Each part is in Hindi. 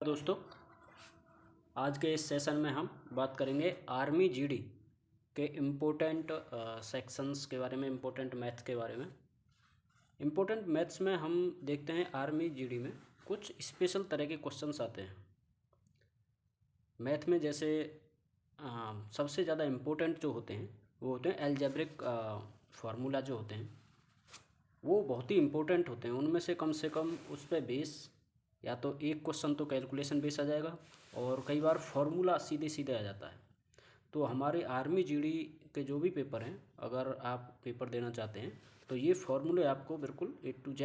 दोस्तों, आज के इस सेशन में हम बात करेंगे आर्मी जीडी के इम्पोर्टेंट सेक्शंस के बारे में, इम्पोर्टेंट मैथ्स के बारे में। इम्पोर्टेंट मैथ्स में हम देखते हैं आर्मी जीडी में कुछ स्पेशल तरह के क्वेश्चंस आते हैं मैथ में। जैसे सबसे ज़्यादा इम्पोर्टेंट जो होते हैं वो होते हैं एल्जेब्रिक फार्मूला जो होते हैं, वो बहुत ही इम्पोर्टेंट होते हैं। उनमें से कम उस पर बेस या तो एक क्वेश्चन तो कैलकुलेशन बेस आ जाएगा और कई बार फॉर्मूला सीधे सीधे आ जाता है। तो हमारे आर्मी जीडी के जो भी पेपर हैं, अगर आप पेपर देना चाहते हैं तो ये फार्मूले आपको बिल्कुल A to Z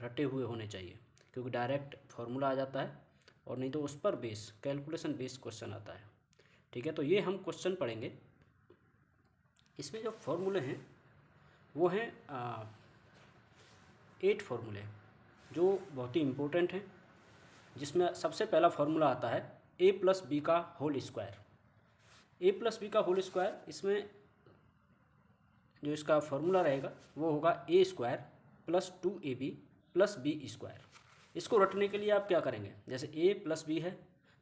रटे हुए होने चाहिए, क्योंकि डायरेक्ट फार्मूला आ जाता है और नहीं तो उस पर बेस कैलकुलेशन बेस क्वेश्चन आता है। ठीक है, तो ये हम क्वेश्चन पढ़ेंगे। इसमें जो फॉर्मूले हैं वो हैं 8 फार्मूले जो बहुत ही इम्पोर्टेंट हैं, जिसमें सबसे पहला फार्मूला आता है a+b का होल स्क्वायर। a+b का होल स्क्वायर, इसमें जो इसका फार्मूला रहेगा वो होगा a² + 2ab + b²। इसको रटने के लिए आप क्या करेंगे, जैसे a+b है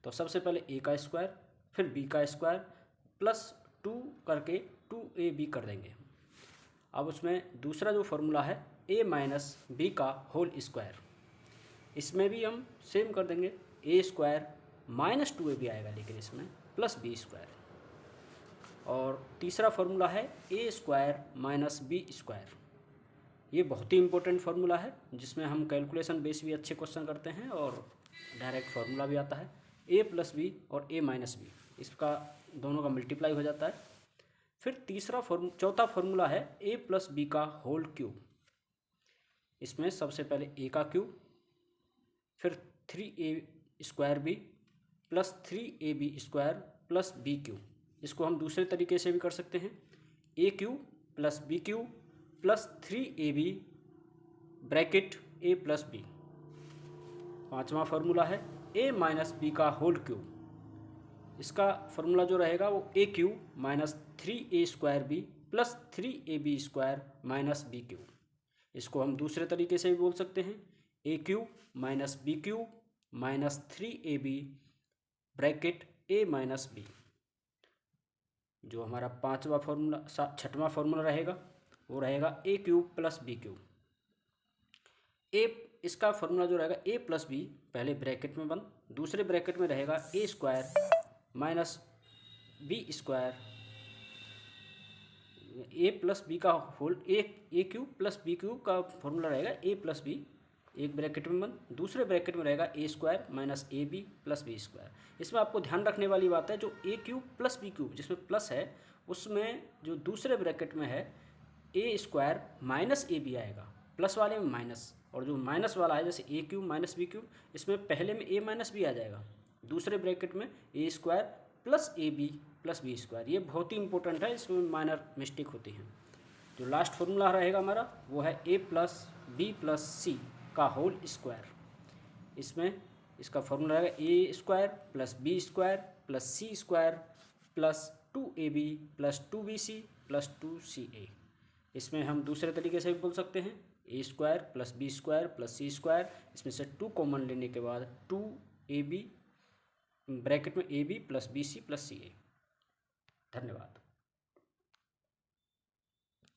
तो सबसे पहले a का स्क्वायर, फिर b का स्क्वायर प्लस 2 करके 2ab कर देंगे। अब उसमें दूसरा जो फार्मूला है a-b का होल स्क्वायर, इसमें भी हम सेम कर देंगे, a² - 2ab आएगा लेकिन इसमें प्लस b²। और तीसरा फार्मूला है a² - b²। ये बहुत ही इंपॉर्टेंट फार्मूला है, जिसमें हम कैलकुलेशन बेस भी अच्छे क्वेश्चन करते हैं और डायरेक्ट फार्मूला भी आता है। a+b और a-b, इसका दोनों का मल्टीप्लाई हो जाता है। फिर चौथा फार्मूला है a+b का होल क्यूब। इसमें सबसे पहले a का क्यूब, फिर 3a² + 3ab² + b³। इसको हम दूसरे तरीके से भी कर सकते हैं, a³ + b³ + 3ab bracket a + b। पांचवा फार्मूला है a - b का होल क्यूब। इसका फार्मूला जो रहेगा वो a³ - 3a² + 3ab² - b³। इसको हम दूसरे तरीके से भी बोल सकते हैं, a³ - b³ - 3ab bracket a - b। जो हमारा छठवां फार्मूला रहेगा वो रहेगा a³ + b³। इसका फार्मूला जो रहेगा a+b, पहले ब्रैकेट में बंद, दूसरे ब्रैकेट में रहेगा a² - b²। a+b का होल a³ + b³ का फॉर्मूला रहेगा a+b, एक ब्रैकेट में बंद, दूसरे ब्रैकेट में रहेगा a² - ab + b²। इसमें आपको ध्यान रखने वाली बात है, जो a³ + b³ जिसमें प्लस है, उसमें जो दूसरे ब्रैकेट में है a² - ab आएगा, प्लस वाले में माइनस, और जो माइनस वाला है जैसे a³ - b³, इसमें पहले में a - b आ जाएगा, दूसरे ब्रैकेट में a² + ab + b²। ये बहुत ही इंपॉर्टेंट है, इसमें माइनर मिस्टेक होती है। जो लास्ट फार्मूला रहेगा हमारा वो है a+b + c का होल स्क्वायर। इसमें इसका फार्मूला रहेगा a² + b² + c² + 2ab + 2bc + 2ca। इसमें हम दूसरे तरीके से भी बोल सकते हैं, a² + b² + c², इसमें से 2 कॉमन लेने के बाद 2ab ब्रैकेट में ab + bc + ca। धन्यवाद।